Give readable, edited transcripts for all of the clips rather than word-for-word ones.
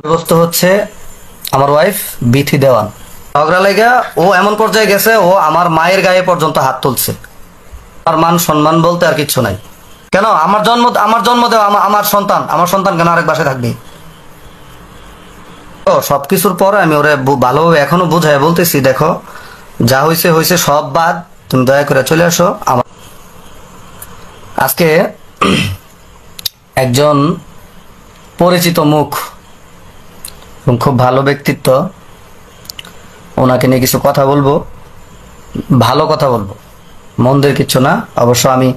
বস্তু হচ্ছে আমার ওয়াইফ বিথি দেওয়ান। ঝগড়া লাগা ও এমন পর্যায়ে গেছে, ও আমার মায়ের গায়ে পর্যন্ত হাত তুলছে। আমার মান সম্মান বলতে আর কিচ্ছু নাই। কেন আমার জন্ম দেওয়া আমার সন্তান কেন আরেক বাসায় থাকবে? তো সবকিছুর পরে আমি ওরে ভালোভাবে এখনো বুঝাই বলতেছি, দেখো যা হয়েছে হয়েছে, সব বাদ, তুমি দয়া করে চলে আসো। আমার আজকে একজন পরিচিত মুখ এবং খুব ভালো ব্যক্তিত্ব, ওনাকে নিয়ে কিছু কথা বলবো, ভালো কথা বলবো, মন্দের কিচ্ছু না। অবশ্য আমি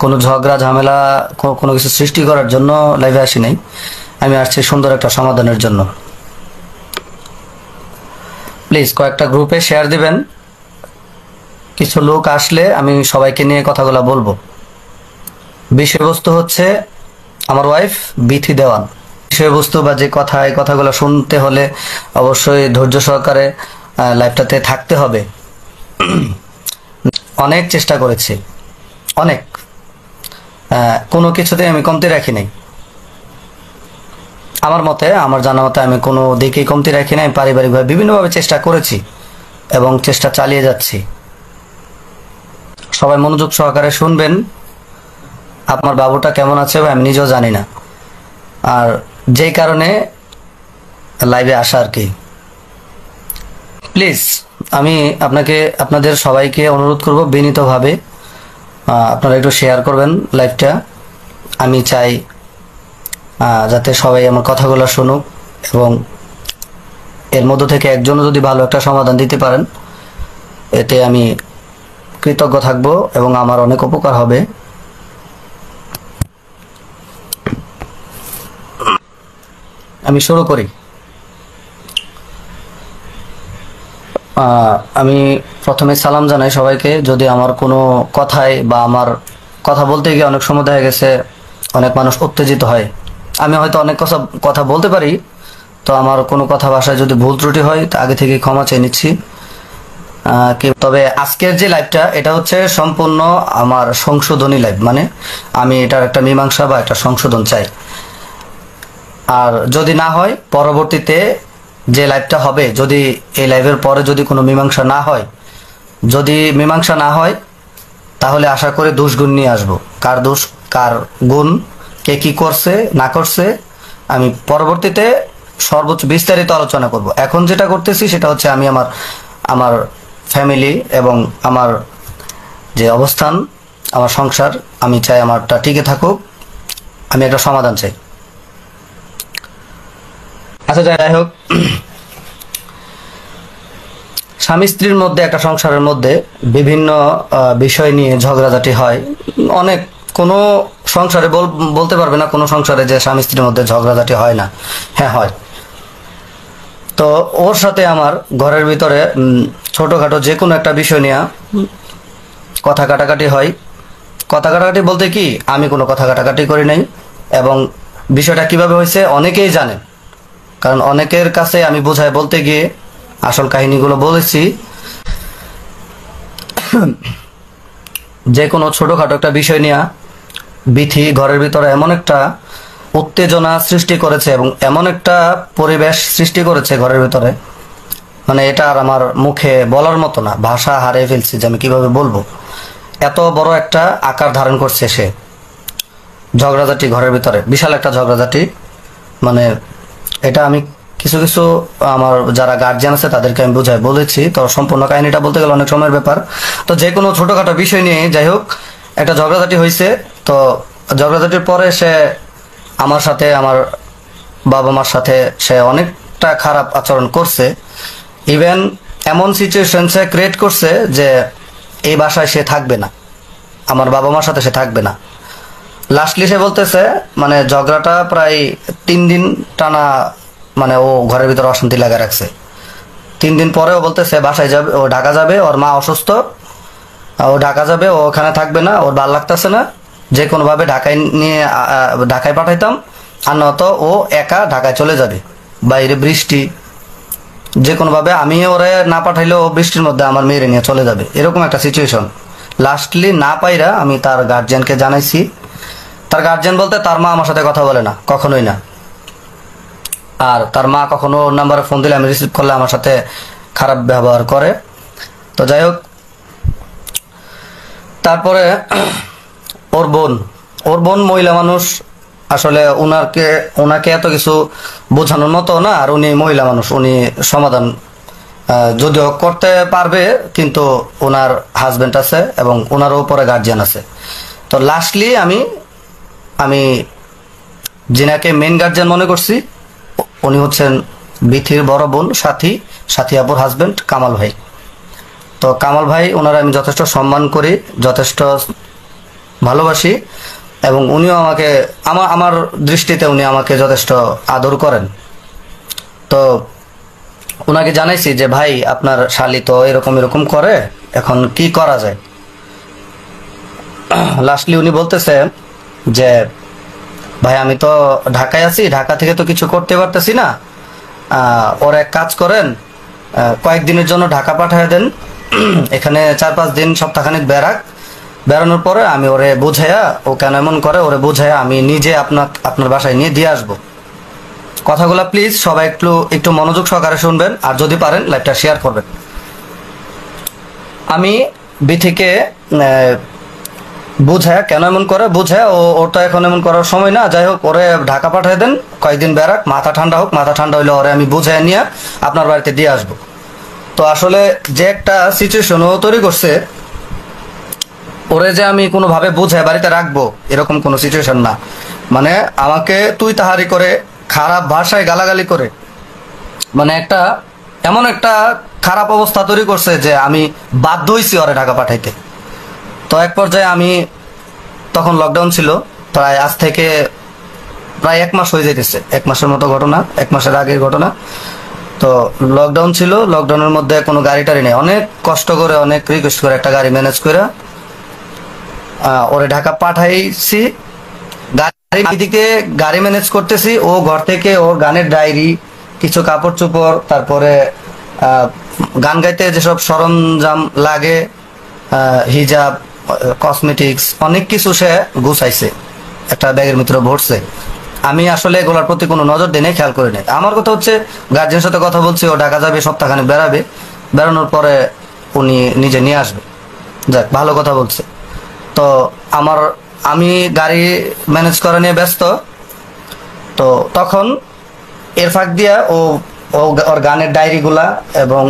কোনো ঝগড়া ঝামেলা কোনো কিছু সৃষ্টি করার জন্য লাইভে আসি নাই। আমি আসছি সুন্দর একটা সমাধানের জন্য। প্লিজ কয়েকটা গ্রুপে শেয়ার দিবেন। কিছু লোক আসলে আমি সবাইকে নিয়ে কথাগুলো বলবো। বিষয়বস্তু হচ্ছে আমার ওয়াইফ বিথি দেওয়ান। বিষয়বস্তু বা যে কথা, এই কথাগুলো শুনতে হলে অবশ্যই ধৈর্য সহকারে লাইভটাতে থাকতে হবে। অনেক চেষ্টা করেছি, অনেক, কোনো কিছুতে আমি কমতি রাখি নাই। আমার মতে, আমার জানা মতে আমি কোনো দিকেই কমতি রাখি নাই। পারিবারিকভাবে বিভিন্নভাবে চেষ্টা করেছি এবং চেষ্টা চালিয়ে যাচ্ছি। সবাই মনোযোগ সহকারে শুনবেন। আপনার বাবুটা কেমন আছে আমি নিজেও জানি না, আর যেই কারণে লাইভে আসা আর কি। প্লিজ আমি আপনাদের সবাইকে অনুরোধ করব বিনীতভাবে, আপনারা একটু শেয়ার করবেন লাইভটা। আমি চাই যাতে সবাই আমার কথাগুলো শুনুক এবং এর মধ্য থেকে একজনও যদি ভালো একটা সমাধান দিতে পারেন, এতে আমি কৃতজ্ঞ থাকব এবং আমার অনেক উপকার হবে। আমি শুরু করি। আমি প্রথমে সালাম জানাই সবাইকে। যদি আমার কোনো কথায় বা আমার কথা বলতে গিয়ে অনেক সময় দেখা গেছে অনেক মানুষ উত্তেজিত হয়, আমি হয়তো অনেক কথা বলতে পারি, তো আমার কোনো কথা ভাষায় যদি ভুল ত্রুটি হয় তা আগে থেকে ক্ষমা চেয়ে নিচ্ছি। তবে আজকের যে লাইভটা, এটা হচ্ছে সম্পূর্ণ আমার সংশোধনী লাইভ, মানে আমি এটার একটা মীমাংসা বা একটা সংশোধন চাই। আর যদি না হয়, পরবর্তীতে যে লাইভটা হবে, যদি এই লাইভের পরে যদি কোনো মীমাংসা না হয়, তাহলে আশা করি দোষগুণ নিয়ে আসবো। কার দোষ কার গুণ, কে কি করছে না করছে, আমি পরবর্তীতে সর্বোচ্চ বিস্তারিত আলোচনা করব। এখন যেটা করতেছি সেটা হচ্ছে আমি আমার ফ্যামিলি এবং আমার যে অবস্থান, আমার সংসার, আমি চাই আমারটা টিকে থাকুক। আমি একটা সমাধান চাই। আচ্ছা, যাই হোক, স্বামী স্ত্রীর মধ্যে, একটা সংসারের মধ্যে বিভিন্ন বিষয় নিয়ে ঝগড়াঝাটি হয় অনেক। কোনো সংসারে বলতে পারবে না কোনো সংসারে যে স্বামী স্ত্রীর মধ্যে ঝগড়াঝাটি হয় না। হ্যাঁ, হয়। তো ওর সাথে আমার ঘরের ভিতরে ছোটখাটো যে কোনো একটা বিষয় নিয়ে কথা কাটাকাটি হয়। কথা কাটাকাটি বলতে কি, আমি কোনো কথা কাটাকাটি করি নাই, এবং বিষয়টা কিভাবে হয়েছে অনেকেই জানেন, কারণ অনেকের কাছে আমি বোঝাই বলতে গিয়ে আসল কাহিনীগুলো বলেছি। যে কোনো ছোটখাটো একটা বিষয় নিয়ে বিথি ঘরের ভিতরে এমন একটা উত্তেজনা সৃষ্টি করেছে এবং এমন একটা পরিবেশ সৃষ্টি করেছে ঘরের ভিতরে, মানে এটা আর আমার মুখে বলার মতো না। ভাষা হারিয়ে ফেলছি যে আমি কিভাবে বলবো। এত বড় একটা আকার ধারণ করছে সে। ঝগড়াঝাটি ঘরের ভিতরে, বিশাল একটা ঝগড়াঝাটি। মানে এটা আমি কিছু আমার যারা গার্জিয়ান আছে তাদেরকে আমি বুঝাই বলেছি। তো সম্পূর্ণ কাহিনীটা বলতে গেলে অনেক সময়ের ব্যাপার। তো যে কোনো ছোটখাটো বিষয় নিয়ে যাই হোক একটা ঝগড়াঝাটি হয়েছে। তো ঝগড়াঝাটির পরে সে আমার সাথে, আমার বাবা মার সাথে সে অনেকটা খারাপ আচরণ করছে। ইভেন এমন সিচুয়েশন সে ক্রিয়েট করছে যে এই বাসায় সে থাকবে না, আমার বাবা মার সাথে সে থাকবে না। লাস্টলি সে বলতেছে, মানে ঝগড়াটা প্রায় 3 দিন টানা, মানে ও ঘরের ভিতরে অশান্তি লাগা রাখছে। 3 দিন পরেও বলতেছে বাসায় যাবে, ও ঢাকা যাবে, ওর মা অসুস্থ, ও ঢাকা যাবে, ও ওখানে থাকবে না, ওর ভাল লাগতেছে না, যে কোনোভাবে ঢাকায় পাঠাইতাম, আর নয়তো ও একা ঢাকায় চলে যাবে। বাইরে বৃষ্টি, যে কোনোভাবে আমি ওরে না পাঠাইলেও ও বৃষ্টির মধ্যে আমার মেয়েরে নিয়ে চলে যাবে, এরকম একটা সিচুয়েশন। লাস্টলি না পাইরা আমি তার গার্জিয়ানকে জানাইছি। তার গার্জিয়ান বলতে তার মা আমার সাথে কথা বলে না, কখনোই না। আর তার মা কখনো ওর নাম্বারে ফোন দিলে আমি রিসিভ করলে আমার সাথে খারাপ ব্যবহার করে। তো যাই হোক, তারপরে ওর বোন মহিলা মানুষ, আসলে ওনাকে এত কিছু বোঝানোর মতো না। আর উনি মহিলা মানুষ, উনি সমাধান যদিও করতে পারবে, কিন্তু ওনার হাজবেন্ড আছে এবং ওনারও উপরে গার্জিয়ান আছে। তো লাস্টলি আমি জিনাকে মেন গার্জিয়ান মনে করছি। উনি হচ্ছেন বিথির বড় বোন সাথী আপুর হাজবেন্ড কামাল ভাই। তো কামাল ভাই, ওনারা আমি যথেষ্ট সম্মান করি, যথেষ্ট ভালোবাসি, এবং উনিও আমাকে আমার দৃষ্টিতে উনি আমাকে যথেষ্ট আদর করেন। তো ওনাকে জানাইছি যে ভাই, আপনার শালি তো এরকম করে, এখন কি করা যায়। লাস্টলি উনি বলতেছে যে ভাই, আমি তো ঢাকায় আছি, ঢাকা থেকে তো কিছু করতে পারতেছি না, ওর এক কাজ করেন, কয়েকদিনের জন্য ঢাকা পাঠিয়ে দেন, এখানে 4-5 দিন সপ্তাহখানিক বেড়ানোর পরে আমি ওরে বুঝাইয়া, ও কেন এমন করে ওরে বুঝাইয়া আমি নিজে আপনার বাসায় নিয়ে দিয়ে আসবো। কথাগুলা প্লিজ সবাই একটু মনোযোগ সহকারে শুনবেন, আর যদি পারেন লাইভটা শেয়ার করবেন। আমি বিথিকে বুঝায়, কেন এমন করে বুঝায়, ওর তো এখন এমন করার সময় না, যাই হোক ওরে ঢাকা পাঠিয়ে দেন, কয়েকদিন বেড়াক, মাথা ঠান্ডা হোক, মাথা ঠান্ডা হইলে ওরে আমি বুঝাই নিয়ে আপনার বাড়িতে দিয়ে আসবো। তো আসলে যে একটা সিচুয়েশন ও তৈরি করছে, ওরে যে আমি কোনোভাবে বুঝায় বাড়িতে রাখবো এরকম কোনো সিচুয়েশন না। মানে আমাকে তুই তাহারি করে, খারাপ ভাষায় গালাগালি করে, মানে এমন একটা খারাপ অবস্থা তৈরি করছে যে আমি বাধ্য হয়েছি ওরে ঢাকা পাঠাইতে। তো এক পর্যায়ে তখন লকডাউন ছিল, আজ থেকে প্রায় 1 মাস হয়ে যেতেছে, 1 মাসের মতো ঘটনা, 1 মাসের আগের ঘটনা। তো লকডাউন ছিল, লকডাউনের মধ্যে কোনো গাড়ি টাড়ি নেই, অনেক কষ্ট করে, অনেক রিকোয়েস্ট করে একটা গাড়ি ম্যানেজ করে ওরে ঢাকা পাঠাইছি। গাড়ি ম্যানেজ করতেছি, ও ঘর থেকে ওর গানের ডায়েরি, কিছু কাপড় চোপড়, তারপরে গান গাইতে যেসব সরঞ্জাম লাগে, হিজাব, কসমেটিক্স, অনেক কিছু সে গুছাইছে, একটা ব্যাগের ভিতরে ভরছে। আমি আসলে এগুলোর প্রতি কোনো নজর দিই নাই, খেয়াল করি নাই। আমার কথা হচ্ছে গার্জেনের সাথে কথা বলছি, ও ঢাকা যাবে, সপ্তাহখানে বেড়াবে, বেড়ানোর পরে উনি নিজে নিয়ে আসবে। যাক, ভালো কথা বলছে। তো আমি গাড়ি ম্যানেজ করা নিয়ে ব্যস্ত। তো তখন এর ফাঁক দিয়া ওর গানের ডায়েরিগুলা এবং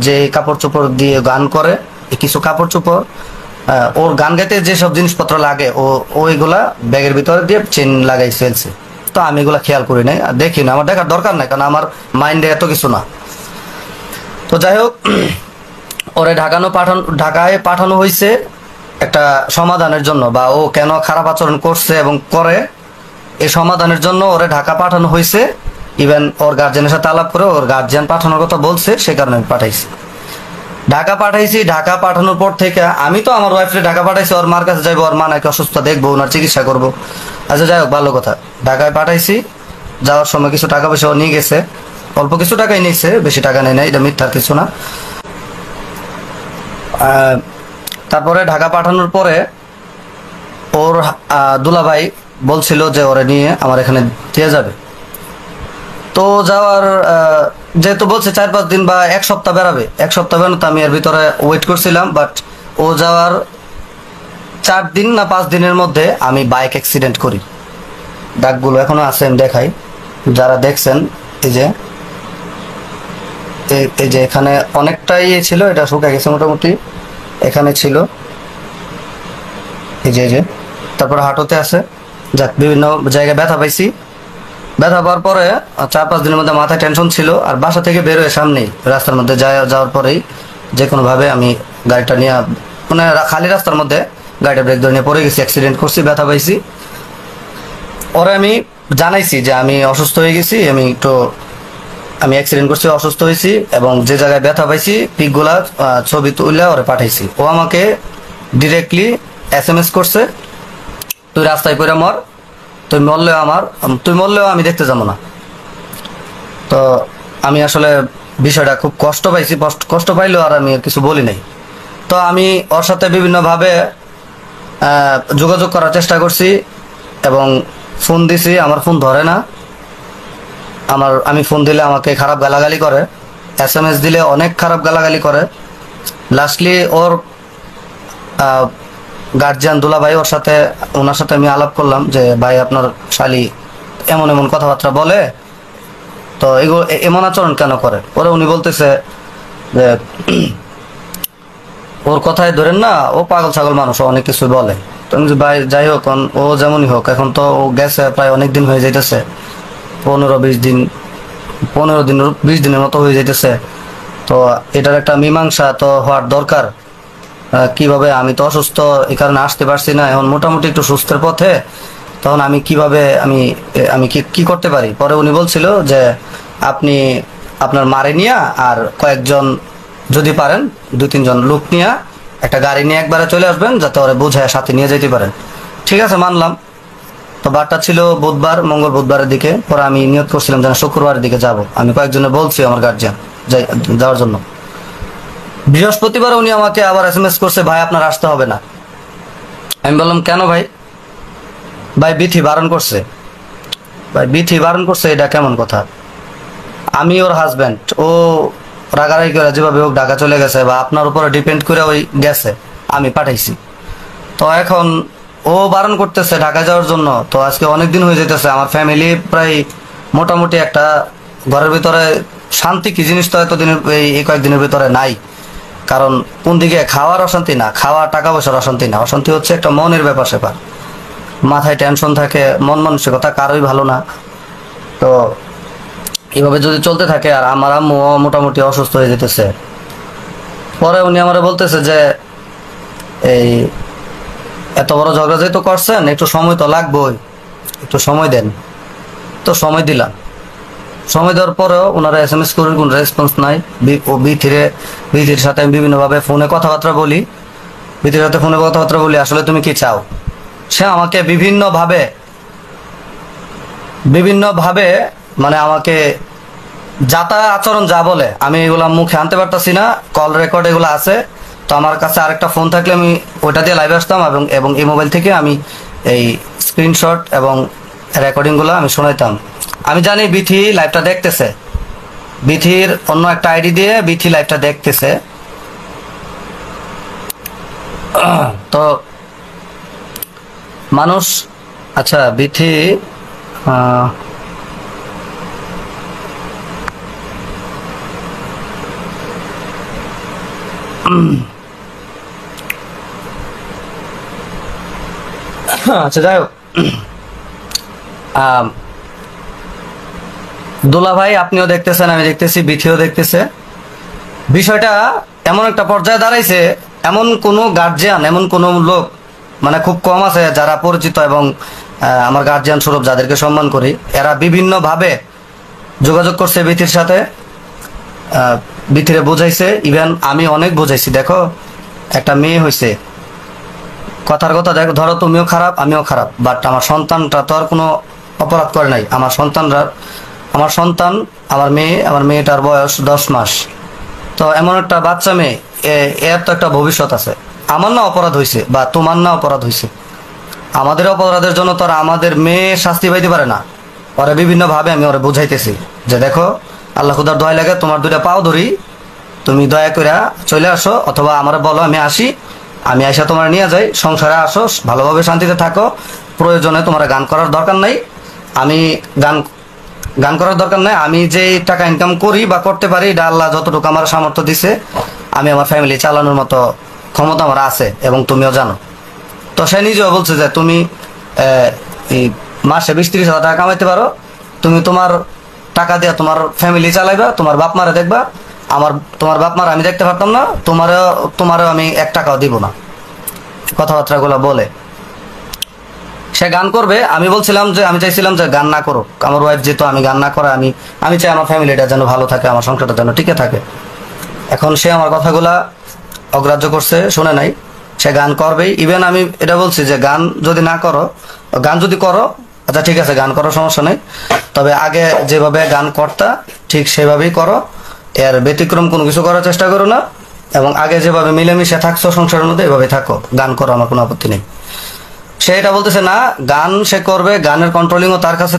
যে কাপড় চোপড় দিয়ে গান করে, কিছু কাপড় চোপড়, ওর গান গাইতে যেসব জিনিসপত্র লাগে ওইগুলা ব্যাগের ভিতরে দিয়ে চেন লাগাই ফেলছে। তো আমি এগুলা খেয়াল করি নাই, দেখি না, আমার দেখার দরকার নাই, কারণ আমার মাইন্ডে এত কিছু না। তো যাই হোক, ওরে ঢাকায় পাঠানো হয়েছে একটা সমাধানের জন্য, বা ও কেন খারাপ আচরণ করছে এবং করে এই সমাধানের জন্য ওরে ঢাকা পাঠানো হয়েছে। ইভেন ওর গার্জেনের সাথে আলাপ করে ওর গার্জিয়ান পাঠানোর কথা বলছে, সে কারণে আমি পাঠাইছি। ঢাকা পাঠানোর পর থেকে আমি তো আমার ওয়াইফকে ঢাকা পাঠাইছি, ওর মার কাছে যাইবো, ওর মা নাকি অসুস্থ, দেখবো, ওনার চিকিৎসা করবো। আচ্ছা যাই হোক, ভালো কথা। ঢাকায় পাঠাইছি, যাওয়ার সময় কিছু টাকা পয়সা ও নিয়ে গেছে, অল্প কিছু টাকাই নিয়েছে, বেশি টাকা নেই না, এটা মিথ্যার কিছু না। তারপরে ঢাকা পাঠানোর পরে ওর দুলাভাই বলছিল যে ওরে নিয়ে আমার এখানে দিয়ে যাবে। তো যাওয়ার যেহেতু বলছে 4-5 দিন বা 1 সপ্তাহ বেড়াবে, 1 সপ্তাহ বেড়ানো, আমি এর ভিতরে ওয়েট করছিলাম। বাট ও যাওয়ার 4 দিন না 5 দিনের মধ্যে আমি বাইক অ্যাক্সিডেন্ট করি। দাগগুলো এখনো আছে, আমি দেখাই, যারা দেখছেন। এই যে এখানে অনেকটাই ছিল, এটা শুকিয়ে গেছে মোটামুটি, এখানে ছিল, এই যে তারপরে হাঁটুতে আছে। যাক, বিভিন্ন জায়গায় ব্যথা পাইছি। ব্যথা পাওয়ার পরে 4-5 দিনের মধ্যে মাথায় টেনশন ছিল, আর বাসা থেকে বেরোয় সামনেই রাস্তার মধ্যে যাওয়ার পরেই যে কোনোভাবে আমি গাড়িটা নিয়ে, মানে খালি রাস্তার মধ্যে গাড়িটা ব্রেক ধরে নিয়ে পড়ে গেছি, অ্যাক্সিডেন্ট করছি, ব্যথা পাইছি। ওরে আমি জানাইছি যে আমি অসুস্থ হয়ে গেছি, আমি অ্যাক্সিডেন্ট করছি, অসুস্থ হয়েছি, এবং যে জায়গায় ব্যথা পাইছি পিকগুলা ছবি তুলে ওরে পাঠাইছি। ও আমাকে ডিরেক্টলি SMS করছে, তুই রাস্তায় পড়ে মর, তুই মরলেও আমি দেখতে যাবো না। তো আমি আসলে বিষয়টা খুব কষ্ট পাইছি, কষ্ট পাইলেও আর আমি কিছু বলি নাই। তো আমি ওর সাথে বিভিন্নভাবে যোগাযোগ করার চেষ্টা করছি এবং ফোন দিছি, আমার ফোন ধরে না। আমি ফোন দিলে আমাকে খারাপ গালাগালি করে, SMS দিলে অনেক খারাপ গালাগালি করে। লাস্টলি ওর গার্জিয়ান দুলা ভাই ওনার সাথে আমি আলাপ করলাম যে ভাই আপনার শালি এমন এমন কথাবার্তা বলে, তো এগুলো এমন আচরণ কেন করে। পরে উনি বলতেছে যে ওর কথাই ধরেন না, ও পাগল ছাগল মানুষ, ও অনেক কিছু বলে। তো আমি ভাই যাই হোক, ও যেমনই হোক, এখন তো ও গেছে প্রায় অনেক দিন হয়ে যাইতেছে, 15-20 দিন, 15-20 দিনের মতো হয়ে যাইতেছে। তো এটার একটা মীমাংসা তো হওয়ার দরকার। কিভাবে, আমি তো অসুস্থ, এই কারণে আসতে পারছি না, এখন মোটামুটি একটু সুস্থের পথে, তখন আমি কিভাবে আমি কি করতে পারি। পরে উনি বলছিল যে আপনি আপনার মারে নিয়ে আর কয়েকজন, যদি পারেন 2-3 জন লোক নিয়ে একটা গাড়ি নিয়ে একবারে চলে আসবেন, যাতে ওরা বুঝায় সাথে নিয়ে যেতে পারেন। ঠিক আছে, মানলাম। তো বারটা ছিল বুধবারের দিকে। পরে আমি নিয়ত করছিলাম যেন শুক্রবারের দিকে যাব। আমি কয়েকজনে বলছি আমার গার্জিয়ান যাওয়ার জন্য। বৃহস্পতিবার উনি আমাকে আবার SMS করছে, ভাই আপনার আসতে হবে না। আমি বললাম কেন ভাই? ভাই বিথি বারণ করছে। ভাই বিথি বারণ করছে, এটা কেমন কথা? আমি ওর হাজব্যান্ড, ও রাগারাগি করে যেভাবে হোক ঢাকা চলে গেছে, বা আপনার উপরে ডিপেন্ড করে ওই গেছে, আমি পাঠাইছি। তো এখন ও বারণ করতেছে ঢাকা যাওয়ার জন্য। তো আজকে অনেকদিন হয়ে যেতেছে, আমার ফ্যামিলি প্রায় মোটামুটি একটা ঘরের ভিতরে শান্তি কি জিনিস তো এতদিনের এই কয়েকদিনের ভিতরে নাই। কারণ কোন দিকে খাওয়ার অশান্তি না, খাওয়া টাকা পয়সার অশান্তি না, অশান্তি হচ্ছে একটা মনের ব্যাপার স্যাপার, মাথায় টেনশন থাকে, মন মানসিকতা কারোই ভালো না। তো এভাবে যদি চলতে থাকে, আর আমার আম্মু মোটামুটি অসুস্থ হয়ে যেতেছে। পরে উনি আমার বলতেছে যে এই এত বড় ঝগড়া যেহেতু করছেন, একটু সময় তো লাগবেই, একটু সময় দেন। তো সময় দিলাম। সময় দেওয়ার পরেও ওনারা SMS করে কোনো রেসপন্স নাই। বিথির সাথে আমি বিভিন্নভাবে ফোনে কথাবার্তা বলি, আসলে তুমি কি চাও। সে আমাকে বিভিন্নভাবে মানে আমাকে যাতা আচরণ যা বলে, আমি এগুলা মুখে আনতে পারতাছি না। কল রেকর্ড এগুলো আছে, তো আমার কাছে আরেকটা ফোন থাকলে আমি ওইটা দিয়ে লাইভে আসতাম, এবং এই মোবাইল থেকে আমি এই স্ক্রিনশট এবং রেকর্ডিংগুলো আমি শোনাইতাম। আমি জানি বিথি লাইভটা দেখতেছে, বিথির অন্য একটা আইডি দিয়ে বিথি লাইভটা দেখতেছে। তো মানুষ, আচ্ছা বিথি আচ্ছা যাই হোক, দোলা ভাই আপনিও দেখতেছেন, আমি দেখতেছি, বিথিও দেখতেছে। বিষয়টা এমন একটা পর্যায়ে দাঁড়াইছে, এমন কোনো গার্জিয়ান, এমন কোনো লোক মানে খুব কম আছে যারা পরিচিত এবং আমার গার্জিয়ান স্বরূপ যাদেরকে সম্মান করি, এরা বিভিন্নভাবে যোগাযোগ করছে বিথির সাথে, বিথিরে বোঝাইছে। ইভেন আমি অনেক বোঝাইছি, দেখো একটা মেয়ে হয়েছে, কথার কথা দেখো, ধরো তুমিও খারাপ আমিও খারাপ, বাট আমার সন্তানটা তো আর কোনো অপরাধ করে নাই। আমার সন্তান, আমার মেয়েটার বয়স 10 মাস। তো এমন একটা বাচ্চা মেয়ে, এর তো একটা ভবিষ্যৎ আছে। আমার না অপরাধ হয়েছে বা তোমার না অপরাধ হয়েছে, আমাদের অপরাধের জন্য তো আর আমাদের মেয়ে শাস্তি পাইতে পারে না। ওরা বিভিন্নভাবে আমি ওরা বুঝাইতেছি যে দেখো, আল্লাহ খুদার দয়া লাগে, তোমার 2টা পাও ধরি, তুমি দয়া করে চলে আসো, অথবা আমার বলো আমি আসি, আমি আইসা তোমার নিয়ে যাই, সংসারে আসো, ভালোভাবে শান্তিতে থাকো। প্রয়োজনে তোমার গান করার দরকার নাই, আমি গান করার দরকার নাই। আমি যে টাকা ইনকাম করি বা করতে পারি, এটা আল্লাহ যতটুকু আমার সামর্থ্য দিছে, আমি আমার ফ্যামিলি চালানোর মতো ক্ষমতা আমার আছে, এবং তুমিও জানো। তো সে নিজেও বলছে যে তুমি মাসে 20-30 হাজার টাকা কামাইতে পারো, তুমি তোমার টাকা দিয়ে তোমার ফ্যামিলি চালাইবা, তোমার বাপ মারে দেখবা। তোমার বাপ মার আমি দেখতে পারতাম না, তোমারও আমি 1 টাকাও দিব না। কথাবার্তাগুলো বলে সে গান করবে। আমি চাইছিলাম যে গান না করো, আমার ওয়াইফ যেহেতু, আমি গান না করে আমি চাই আমার ফ্যামিলিটা যেন ভালো থাকে, আমার সংসারটা যেন টিকে থাকে। এখন সে আমার কথাগুলা অগ্রাহ্য করছে, শুনে নাই, সে গান করবেই। ইভেন আমি এটা বলছি যে গান যদি না করো, গান যদি করো, আচ্ছা ঠিক আছে, গান করো, সমস্যা নেই, তবে আগে যেভাবে গান করতা ঠিক সেভাবেই করো, এর ব্যতিক্রম কোনো কিছু করার চেষ্টা করো না, এবং আগে যেভাবে মিলেমিশে থাকছো সংসারের মধ্যে এভাবে থাকো, গান করো, আমার কোনো আপত্তি নেই। সে এটা বলতেছে না, গান সে করবে, গানের কন্ট্রোলিংও তার কাছে